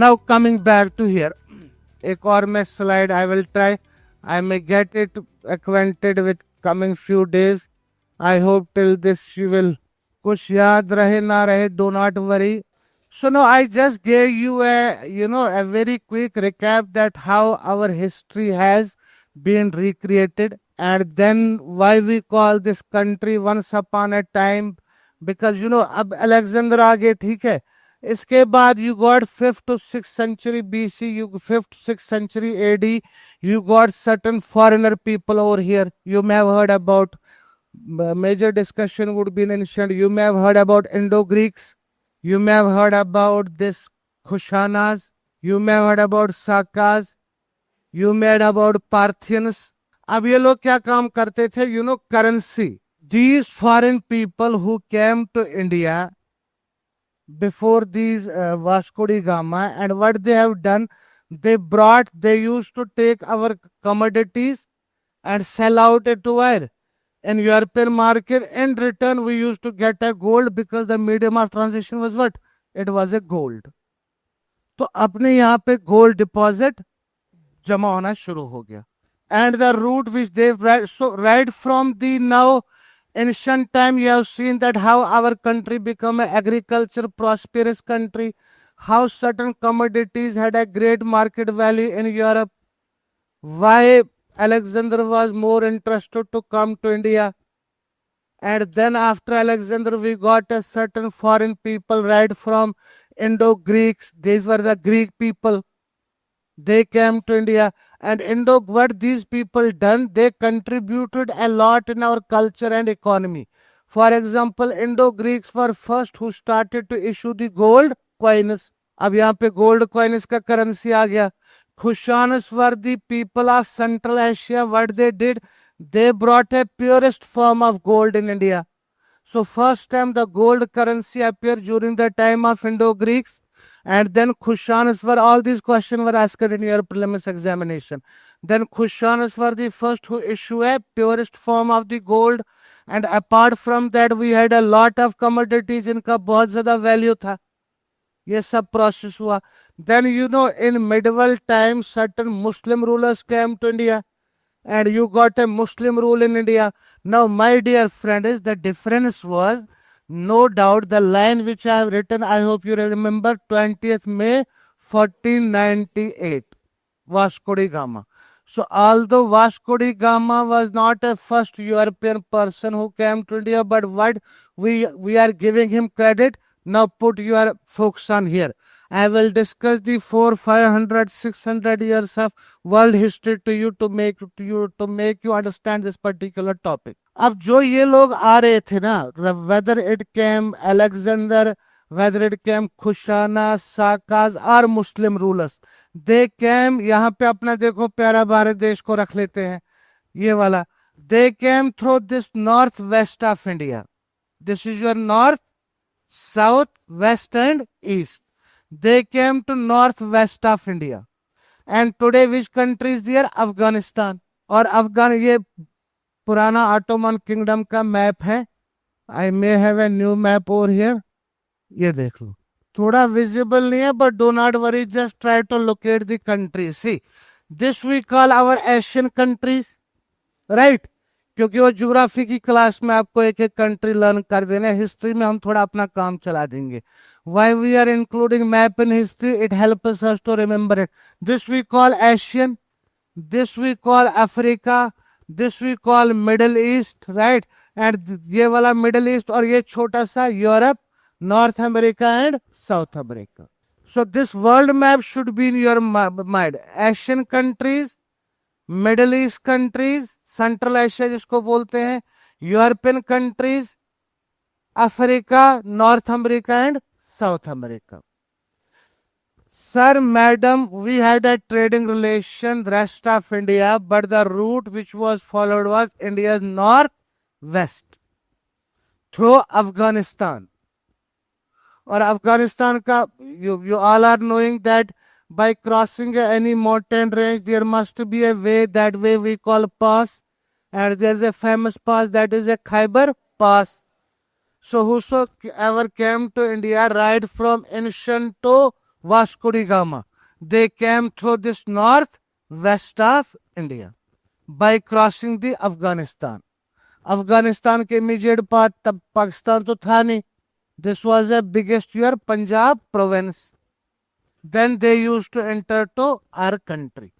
Now coming back to here, एक और मैं slide I will try. I may get it acquainted with coming few days. I hope till this you will कुछ याद रहे ना रहे. Do not worry. So now I just gave you a very quick recap that how our history has been recreated, and then why we call this country once upon a time, because अब Alexander आ गए, ठीक है. इसके बाद you got 5th to 6th century BC, you 5th to 6th century AD, you got certain foreigner people over here. You may have heard about major discussion would be mentioned. You may have heard about Indo-Greeks. You may have heard about this Kushanas. You may have heard about Sakas. You may have heard about Parthians. अब ये लोग क्या काम करते थे? Currency. These foreign people who came to India before these Vasco da Gama, and what they have done, they used to take our commodities and sell out it to where? In European market. In return, we used to get a gold, because the medium of transaction was what? It was a gold. तो अपने यहाँ पे gold deposit जमा होना शुरू हो गया. And the route which they right from the now ancient time, you have seen that how our country become an agriculture prosperous country, how certain commodities had a great market value in Europe, why Alexander was more interested to come to India. And then after Alexander, we got a certain foreign people right from Indo-Greeks. These were the Greek people. They came to India, and what these people done, they contributed a lot in our culture and economy. For example, Indo-Greeks were first who started to issue the gold coins. अब यहाँ पे gold coins का currency आ गया. Kushanas were the people of Central Asia. What they did, they brought a purest form of gold in India. So first time the gold currency appeared during the time of Indo-Greeks. And then Kushanas were, all these questions were asked in your preliminary examination. Then Kushanas were the first who issue a purest form of the gold. And apart from that, we had a lot of commodities, इनका बहुत ज़्यादा value था. ये सब process हुआ. Then in medieval times, certain Muslim rulers came to India, and you got a Muslim rule in India. Now, my dear friends, the difference was, no doubt, the line which I have written, I hope you remember, 20th May 1498, Vasco da Gama. So although Vasco da Gama was not a first European person who came to India, but what we are giving him credit. Now put your focus on here. I will discuss the 400, 500, 600 years of world history to you to make you understand this particular topic. अब जो ये लोग आ रहे थे ना, whether it came Alexander, whether it came Kushana, Sakas or Muslim rulers, they came. यहाँ पे अपना देखो प्यारा भारत देश को रख लेते हैं, ये वाला. They came through this northwest of India. This is your north, south, west and east. They came to northwest of India. And today which country is there? Afghanistan. और अफगान ये पुराना ऑटोमन किंगडम का मैप है. I may have a new map over here. ये देख लो, थोड़ा visible नहीं है, but do not worry, just try to locate the country. See, this we call our Asian countries, right? क्योंकि वो ज्योग्राफी की क्लास में आपको एक एक कंट्री लर्न कर देना है. हिस्ट्री में हम थोड़ा अपना काम चला देंगे. Why we are including map in history? It helps us to remember it. This we call Asian, this we call Africa, this we call Middle East, right? And ये वाला Middle East और ये छोटा सा Europe, North America and South America. So this world map should be in your mind. Asian countries, Middle East countries, Central Asia जिसको बोलते हैं, European countries, Africa, North America and South America. Sir, madam, we had a trading relation rest of India, but the route which was followed was India's northwest through Afghanistan. और अफगानिस्तान का you all are knowing that by crossing any mountain range there must be a way. That way we call pass, and there is a famous pass, that is a Khyber pass. So whosoever came to India right from ancient to Vasco da Gama. They came through this north west of India by crossing the Afghanistan. Afghanistan के immediate पास तब पाकिस्तान तो था नहीं. This was the biggest your Punjab province. Then they used to enter to our country.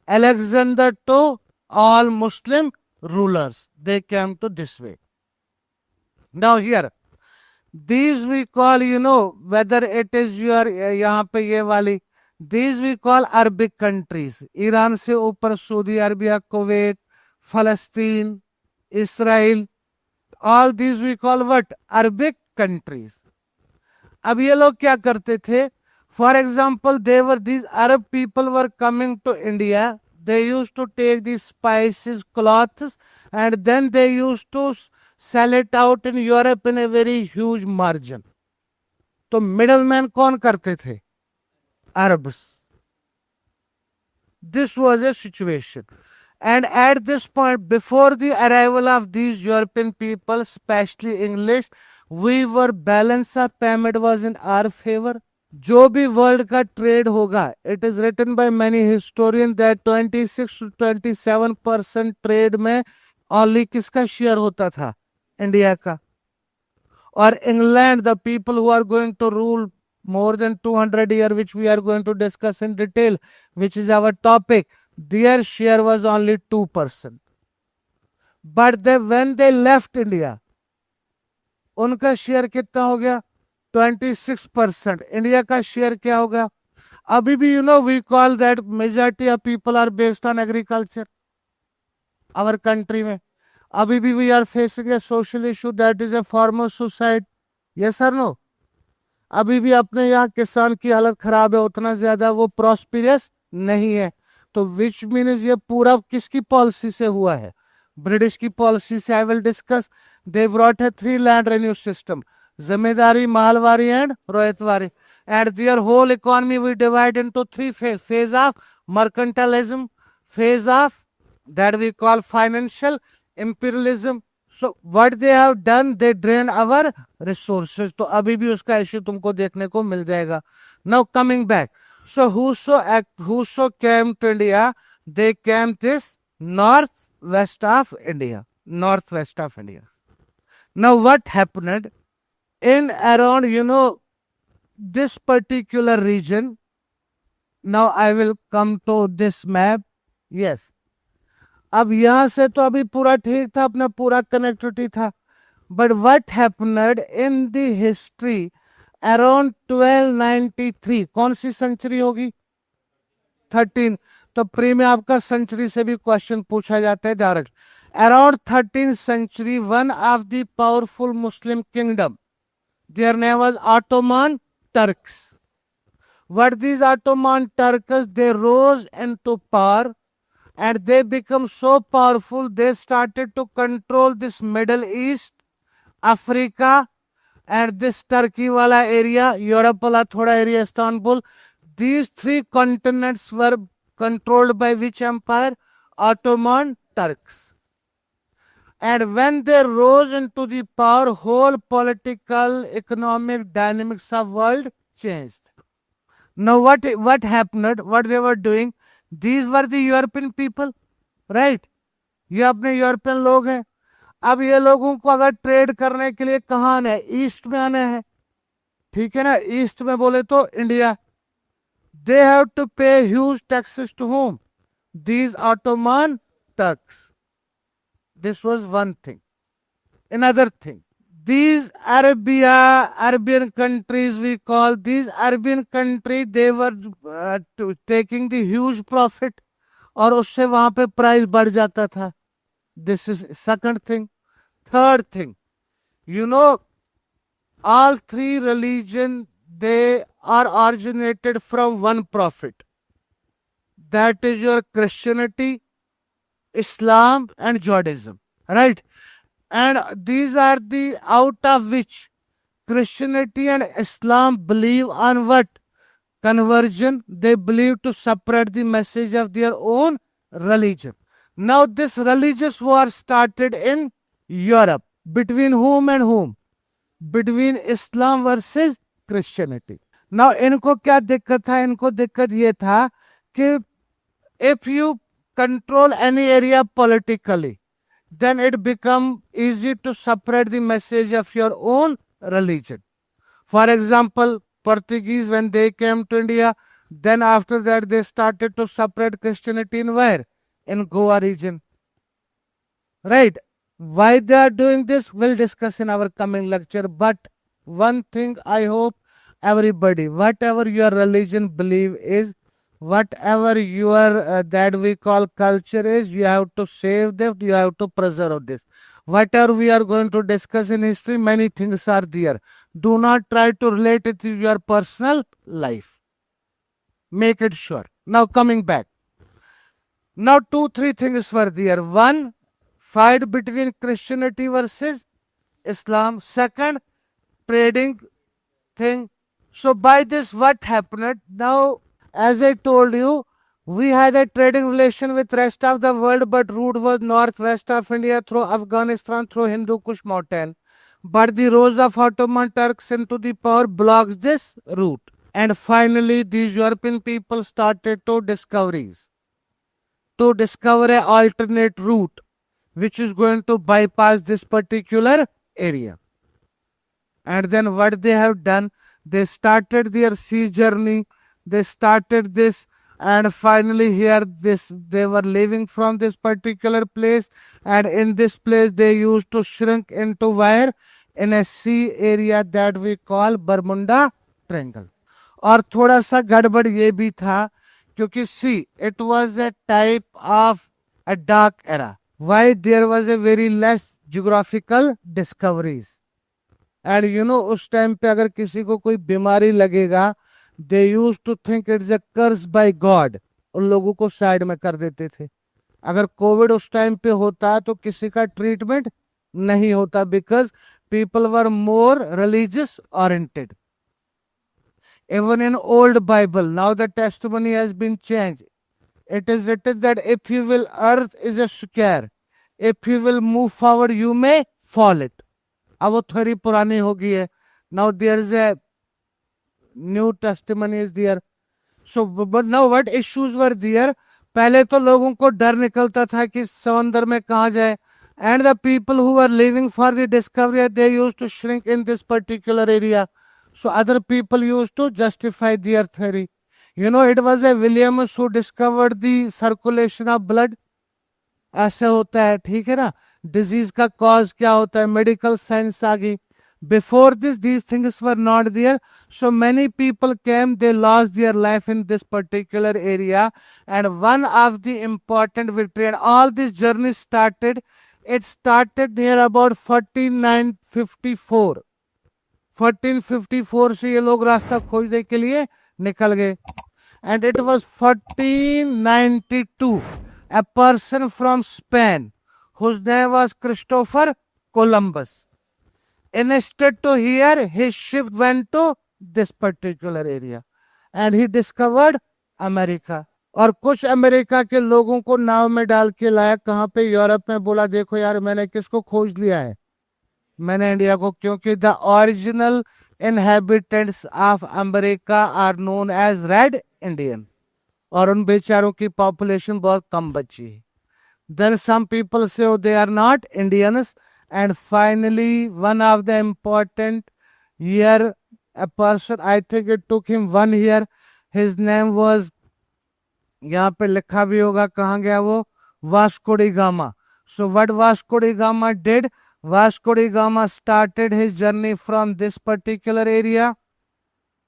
Alexander to all Muslim rulers. They came to this way. Now here, these we call, whether it is your यहाँ पे ये वाली, these we call Arabic countries. Iran से ऊपर Saudi Arabia, Kuwait, फलस्तीन, Israel, all these we call what? Arabic countries. अब ये लोग क्या करते थे? For example, these Arab people were coming to India. They used to take these spices, cloths, and then they used to sell it out in Europe in a very huge margin. तो middleman कौन करते थे? Arabs. This was a situation. And at this point, before the arrival of these European people, especially English, we were balance of payment was in our favor. जो भी world का trade होगा, it is written by many historian that 26 to 27% trade में only किसका share होता था? India का. और England, the people who are going to rule more than 200 years, which we are going to discuss in detail, which is our topic, their share was only 2%. But when they left India, उनका share कितना हो गया? 26%. India का share क्या होगा? अभी भी we call that majority of people are based on agriculture. Our country में अभी भी we are facing a social issue, that is a farmer suicide. Yes or no? अभी भी अपने यहाँ किसान की हालत खराब है, उतना ज्यादा वो प्रॉस्पिरस नहीं है. तो विच मीन्स ये पूरा किसकी पॉलिसी से हुआ है? ब्रिटिश की पॉलिसी से. I will discuss. They brought है 3 land revenue system, zamindari, mahalwari and ryotwari. And their whole economy we divide into 3 phase of mercantilism, phase of that we call financial imperialism. So what they have done, they drain our resources. तो अभी भी उसका issue तुमको देखने को मिल जाएगा. Now coming back, so whoso came to India, they came this northwest of India. Now what happened in around this particular region? Now I will come to this map. Yes. अब यहां से तो अभी पूरा ठीक था, अपना पूरा कनेक्टिविटी था. But what happened in the history around 1293, कौन सी सेंचुरी होगी? 13. तो प्री में आपका सेंचुरी से भी क्वेश्चन पूछा जाता है direct. Around 13th century, one of the powerful Muslim kingdom, their name was Ottoman Turks. What these Ottoman Turks, they rose into power. And they become so powerful, they started to control this Middle East, Africa, and this Turkey wala area, Europe wala thoda area, Istanbul. These 3 continents were controlled by which empire? Ottoman Turks. And when they rose into the power, whole political, economic dynamics of world changed. Now what happened? What they were doing? These were the European people, right? ये अपने European लोग हैं. अब ये लोगों को अगर trade करने के लिए कहाँ आना है? ईस्ट में आना है, ठीक है ना? ईस्ट में बोले तो India. They have to pay huge taxes to whom? These Ottoman Turks. This was one thing. Another thing, these Arabian countries, we call these Arabian countries, they were taking the huge profit, और उससे वहां पे price बढ़ जाता था. This is second thing. Third thing, all 3 religions, they are originated from one prophet. That is your Christianity, Islam and Judaism, right? And these are the out of which Christianity and Islam believe on what? Conversion. They believe to separate the message of their own religion. Now this religious war started in Europe. Between whom and whom? Between Islam versus Christianity. Now इनको क्या दिक्कत था, इनको दिक्कत ये था कि if you control any area politically, then it become easy to separate the message of your own religion. For example, Portuguese, when they came to India, then after that they started to separate Christianity in where? In Goa region. Right? Why they are doing this, we'll discuss in our coming lecture. But one thing I hope everybody, whatever your religion believe is, whatever your that we call culture is, you have to save them, you have to preserve this. Whatever we are going to discuss in history, many things are there. Do not try to relate it to your personal life. Make it sure. Now coming back. Now two, three things were there. One, fight between Christianity versus Islam. Second, trading thing. So by this, what happened? Now, as I told you, we had a trading relation with rest of the world, but route was northwest of India through Afghanistan through Hindu Kush mountain. But the rise of Ottoman Turks into the power blocks this route. And finally, these European people started to discover a alternate route which is going to bypass this particular area. And then what they have done, they started their sea journey, they started this, and finally here this they were living from this particular place, and in this place they used to shrink into where, in a sea area that we call Bermuda Triangle. और थोड़ा सा गड़बड़ ये भी था क्योंकि see it was a type of a dark era. Why? There was a very less geographical discoveries. And you know उस time पे अगर किसी को कोई बीमारी लगेगा, they use to think it's a curse by God, उन लोगों को साइड में कर देते थे. अगर कोविड उस टाइम पे होता तो किसी का ट्रीटमेंट नहीं होता, because people were more religious oriented. Even in old Bible, now the testimony has been changed. It is written that if you will, earth is a square. If you will move forward, you may fall it. अब वो थोड़ी पुरानी हो गई है. Now there is a new testimony is there. So but now what issues were there? पहले तो लोगों को डर निकलता था कि समंदर में कहाँ जाए. And the people who were living for the discovery, they used to shrink in this particular area. So other people used to justify their theory. You know, it was a Williams who discovered the circulation of blood. ऐसे होता है, ठीक है ना. Disease का cause क्या होता है, मेडिकल साइंस आ गई. Before this these things were not there. So many people came, they lost their life in this particular area. And one of the important victory, and all this journey started, it started near about 1454. 1454 से ये लोग रास्ता खोजने के लिए निकल गए. And it was 1492. A person from Spain, whose name was Christopher Columbus, instead to here, his ship went to this particular area, and he discovered America. और कुछ अमेरिका के लोगों को नाव में डाल के लाया कहाँ पे, यूरोप में. बोला देखो यार मैंने किसको खोज लिया है, मैंने इंडिया को. क्योंकि the original inhabitants of America are known as red Indian, और उन बेचारों की पॉपुलेशन बहुत कम बची है. Then some people say they are not Indians. And finally one of the important year, a person, I think it took him 1 year, his name was, यहाँ पे लिखा भी होगा कहाँ गया वो, Vasco da Gama. So what Vasco da Gama did, Vasco da Gama started his journey from this particular area,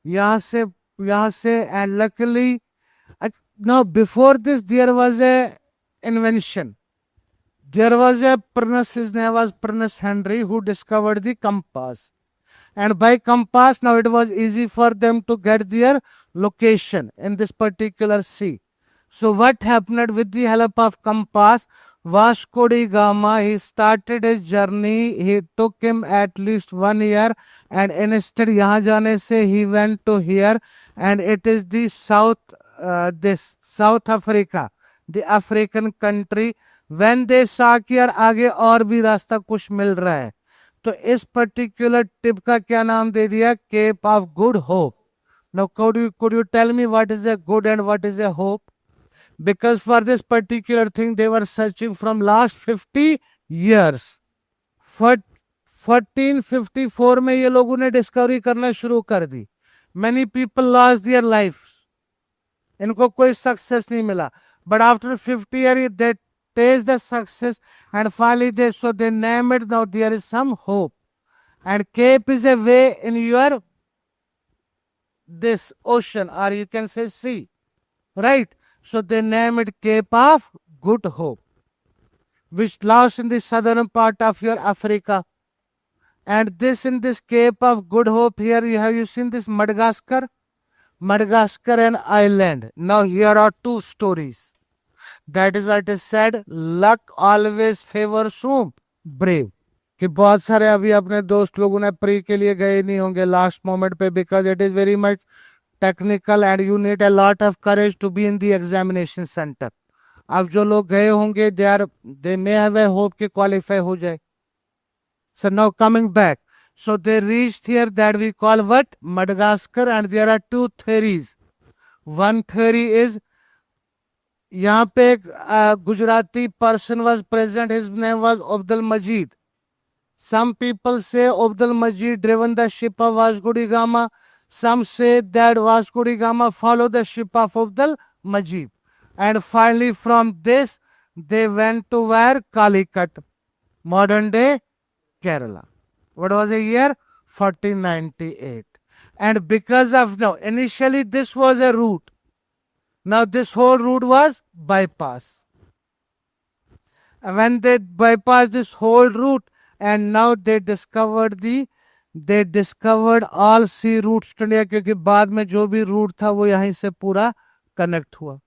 यहाँ से. And luckily now before this there was a invention. There was a Prince, his name was Prince Henry, who discovered the compass. And by compass, now it was easy for them to get their location in this particular sea. So what happened, with the help of compass, Vasco da Gama, he started his journey. He took him at least 1 year, and instead यहाँ जाने से he went to here, and it is the this South Africa, the African country. When they saw कि यार आगे और भी रास्ता कुछ मिल रहा है, तो इस पर्टिकुलर टिप का क्या नाम दे दिया, Cape of Good Hope. Now, could you tell me what is a good and what is a hope? Because for this particular thing, they were searching from last 50 years. 1454 में ये लोगों ने discovery करना शुरू कर दी. Many people lost their lives. इनको कोई success नहीं मिला. But after 50 years, they taste the success and finally they name it. Now there is some hope. And Cape is a way in your this ocean, or you can say sea, right? So they name it Cape of Good Hope, which lies in the southern part of your Africa. And this in this Cape of Good Hope here, you seen this Madagascar and island. Now here are two stories. That is what is said, luck always favors whom? Brave. कि बहुत सारे अभी अपने दोस्त लोगों ने pre के लिए गए नहीं होंगे लास्ट मोमेंट पे, because it is very much technical and you need a lot of courage to be in the examination centre. अब जो लोग गए होंगे they may have a hope कि क्वालिफाई हो जाए. So now coming back, so they reached here that we call what? Madagascar, and there are two theories. One theory is यहाँ पे एक Gujarati person was present, his name was Abdul Majid. Some people say Abdul Majid driven the ship of Vasco da Gama. Some say that Vasco da Gama followed the ship of Abdul Majid. And finally from this, they went to where? Calicut, modern day Kerala. What was the year? 1498. And because of, now, initially this was a route. Now this whole route was bypass. And when they bypassed this whole route, and now they discovered all sea routes to India, क्योंकि बाद में जो भी root था वो यहीं से पूरा कनेक्ट हुआ.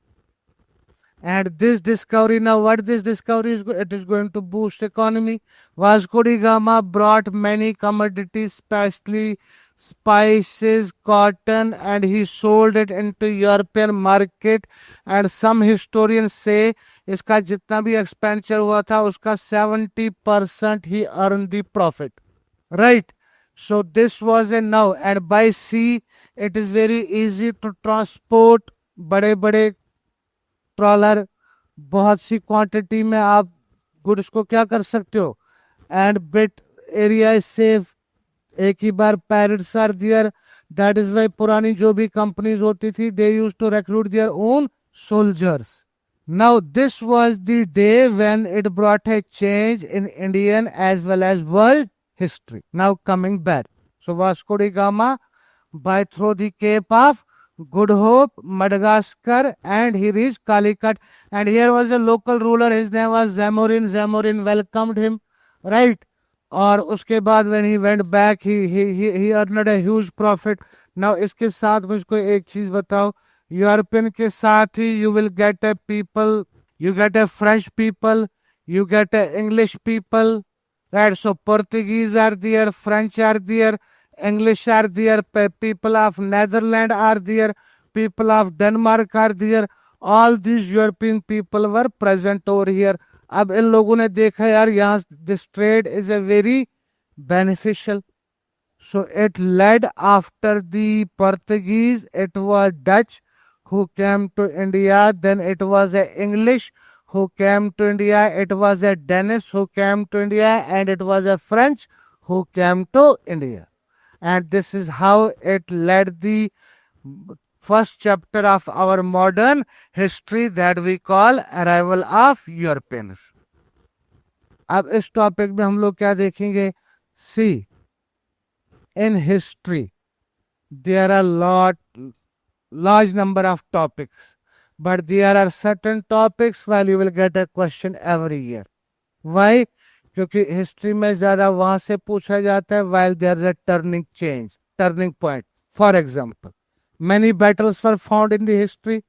And this discovery, now what this discovery is, it is going to boost economy. Vasco da Gama brought many commodities, especially spices, cotton, and he sold it into European market. And some historians say इसका जितना भी expenditure हुआ था उसका 70% he earned the profit, right? So this was a now, and by sea it is very easy to transport. बड़े बड़े trawler, बहुत सी quantity में आप गुड्स को क्या कर सकते हो. And bit area is safe. एक ही बार pirates are there. That is why पुरानी जो भी कंपनीज होती थी they use to recruit their own soldiers. Now this was the day when it brought a change in Indian as well as world history. Now coming back, so Vasco da Gama by through the Cape of Good Hope, Madagascar, and he reached Calicut. And here was a local ruler, his name was Zamorin. Zamorin welcomed him, right? और उसके बाद when he went back, he earned a huge profit. Now इसके साथ मुझको एक चीज बताओ, European के साथ ही you will get a people, you get a French people, you get a English people, right? So Portuguese are there, French are there, English are there, people of Netherlands are there, people of Denmark are there. All these European people were present over here. अब इन लोगों ने देखा यार यहाँ this trade is a very beneficial. So it led after the Portuguese, it was Dutch who came to India, then it was a English who came to India, it was a Danish who came to India, and it was a French who came to India. And this is how it led the first chapter of our modern history that we call arrival of Europeans. अब इस topic में हम लोग क्या देखेंगे? See, in history there are large number of topics, but there are certain topics where you will get a question every year. Why? क्योंकि history में ज्यादा वहां से पूछा जाता है while there is a turning point. For example, many battles were found in the history,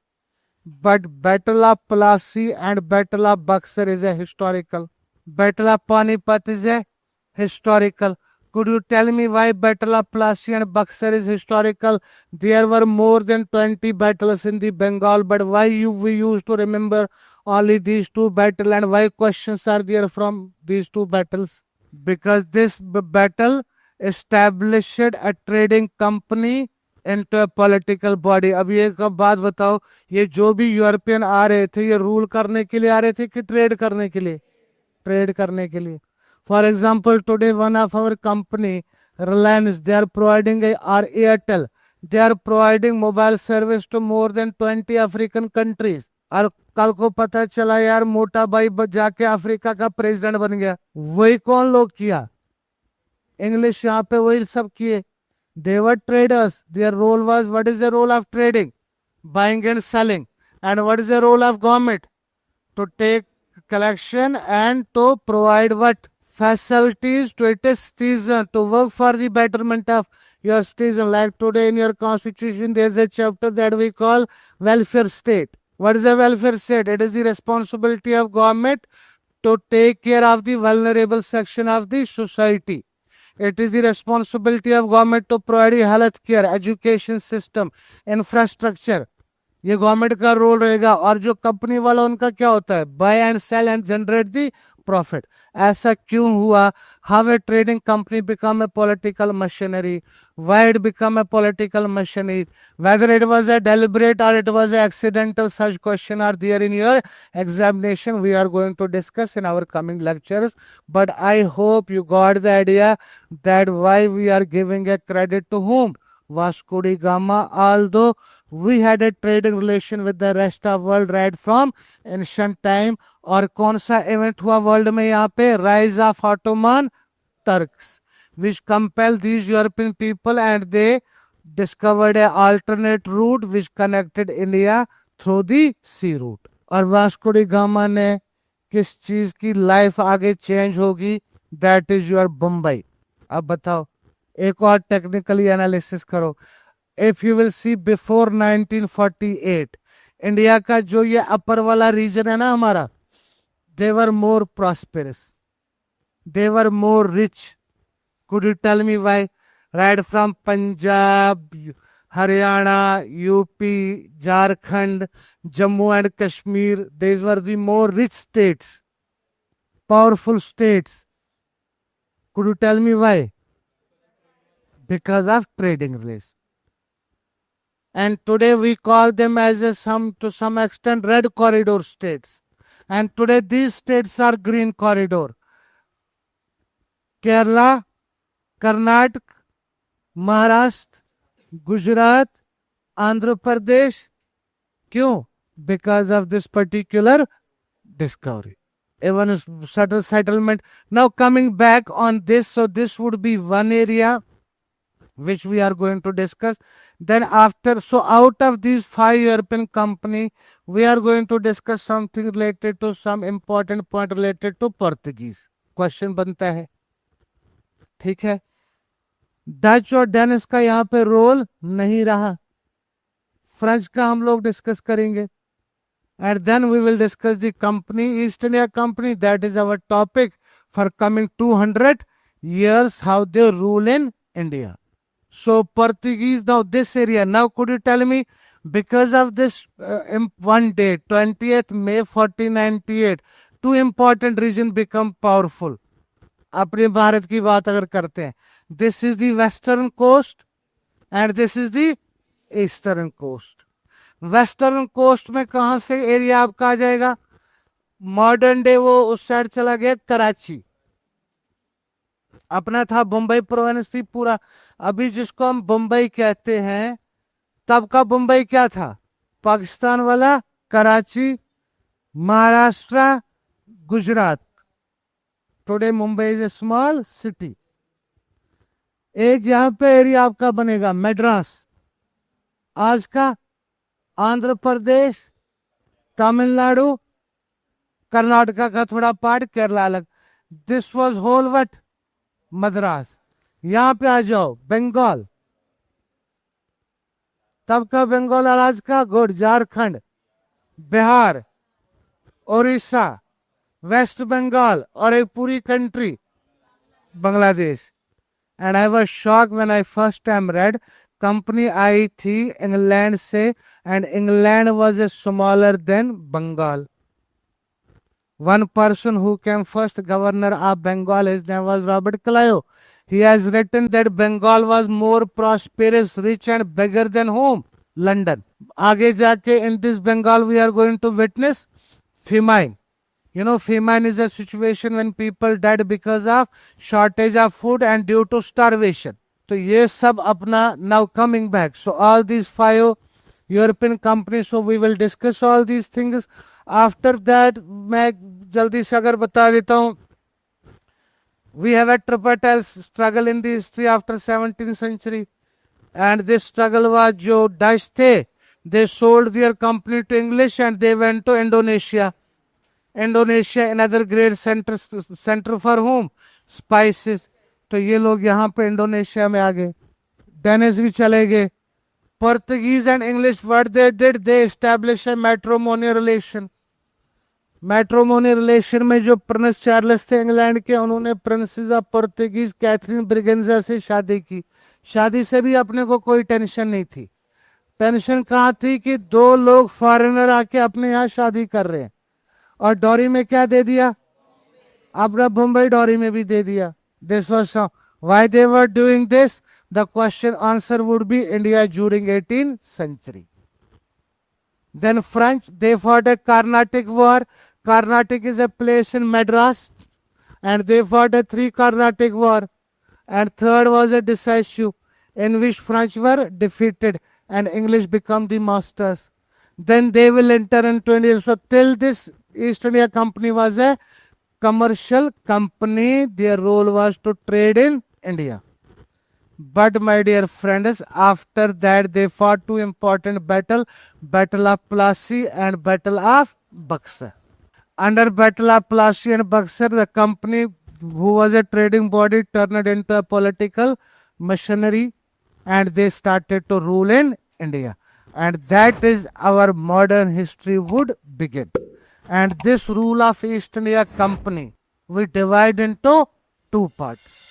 but Battle of Plassey and Battle of Buxar is a historical. Battle of Panipat is a historical. Could you tell me why Battle of Plassey and Buxar is historical? There were more than 20 battles in the Bengal, but why we used to remember only these two battles, and why questions are there from these two battles? Because this battle established a trading company into a political body. अब ये कब बात बताओ, ये जो भी European आ रहे थे ये रूल करने के लिए आ रहे थे कि ट्रेड करने के लिए? ट्रेड करने के लिए. For example today one of our company Reliance, they are providing are Airtel, they are providing mobile service to more than 20 African countries. और कल को पता चला यार मोटा भाई जाके अफ्रीका का प्रेसिडेंट बन गया. वही कौन लोग किया? इंग्लिश यहाँ पे वही सब किए. They were traders. Their role was, what is the role of trading? Buying and selling. And what is the role of government? To take collection and to provide what? Facilities to its citizen, to work for the betterment of your citizen. Like today in your constitution, there is a chapter that we call welfare state. What is the welfare state? It is the responsibility of government to take care of the vulnerable section of the society. It is the responsibility of government to provide health care, education system, infrastructure. ये government का role रहेगा. और जो कंपनी वाला उनका क्या होता है? Buy and sell and generate the profit. ऐसा क्यों हुआ? How a trading company become a political machinery? Why it become a political machine? Whether it was a deliberate or it was accidental, such question are there in your examination. We are going to discuss in our coming lectures. But I hope you got the idea that why we are giving a credit to whom? Vasco da Gama. Although we had a trading relation with the rest of world right from ancient time. और कौन सा event हुआ world में यहाँ पे? Rise of Ottoman Turks, which compelled these European people, and they discovered an alternate route which connected India through the sea route. और Vasco da gamma ने किस चीज की लाइफ आगे चेंज होगी? That is your Bombay. अब बताओ, एक और टेक्निकली एनालिसिस करो. If you will see before 1948 India का जो ये अपर वाला रीजन है ना हमारा, they were more prosperous, they were more rich. Could you tell me why? Right from Punjab, Haryana, UP, Jharkhand, Jammu and Kashmir, these were the more rich states, powerful states. Could you tell me why? Because of trading relations. And today we call them as to some extent red corridor states. And today these states are green corridor. Kerala, Karnataka, Maharashtra, Gujarat, Andhra Pradesh. क्यों? Because of this particular discovery. Even a subtle settlement. Now coming back on this, so this would be one area which we are going to discuss. Then after, so out of these 5 European company, we are going to discuss something related to some important point related to Portuguese. Question बनता है, ठीक है. Dutch और Dennis का यहाँ पे role नहीं रहा. फ्रेंच का हम लोग डिस्कस करेंगे. And then we will discuss the company East India company. That is our topic for coming 200 years, how they rule in India. So Portuguese, now this area, now could you tell me, because of this one day, 20th May 1498, 2 important region become powerful. अपने भारत की बात अगर करते हैं, this is the western coast and this is the eastern coast. Western coast में कहां से area आपका आ जाएगा? मॉडर्न डे वो उस साइड चला गया कराची. अपना था बम्बई प्रोविंस थी पूरा. अभी जिसको हम बम्बई कहते हैं, तब का बम्बई क्या था? पाकिस्तान वाला Karachi, Maharashtra, Gujarat. Today Mumbai is a small city. एक यहां पे एरिया आपका बनेगा मद्रास. आज का आंध्र प्रदेश, तमिलनाडु, कर्नाटका का थोड़ा पार्ट, केरला अलग. This was whole what? Madras. यहां पे आ जाओ बंगाल. तब का बंगाल और आज का गुड. झारखंड, बिहार, उड़ीसा, वेस्ट बंगाल और एक पूरी country Bangladesh. And I was shocked when I first time read. Company आई थी इंग्लैंड से, and England was a smaller than Bengal. One person who came first governor of Bengal, his name was Robert Clive. He has written that Bengal was more prosperous, rich and bigger than whom? London. आगे जाके in this Bengal we are going to witness famine. You know, famine is a situation when people died because of shortage of food and due to starvation. तो ये सब अपना now coming back. So all these 5 European companies, so we will discuss all these things. After that मैं जल्दी से अगर बता देता हूँ, we have a tripartite struggle in the history after 17th century, and this struggle was जो Dutch थे, they sold their company to English and they went to Indonesia. Indonesia another great center for whom? Spices. तो ये लोग यहाँ पे Indonesia में आ गए. Dennis भी चले गए. Portuguese and English, what they did, they established a matrimonial relation. Matrimony relation में जो प्रिंस चार्ल्स थे इंग्लैंड के, उन्होंने princess of Portuguese Catherine Braganza से शादी की. शादी से भी अपने को कोई टेंशन नहीं थी. टेंशन कहाँ थी कि 2 लोग फॉरेनर आके अपने यहाँ शादी कर रहे हैं, और डॉरी में क्या दे दिया? अपना मुंबई डॉरी में भी दे दिया. This was why they were doing this. The question answer would be India during 18th century. Then French, they fought a Carnatic war. Carnatic is a place in Madras, and they fought a 3 Carnatic war. And third was a decisive in which French were defeated and English become the masters. Then they will enter into India. So till this East India Company was a commercial company, their role was to trade in India. But my dear friends, after that they fought 2 important battles, Battle of Plassey and Battle of Buxar. Under Battle of Plassey and Buxar, the company, who was a trading body, turned into a political machinery, and they started to rule in India. And that is our modern history would begin. And this rule of East India Company we divide into 2 parts.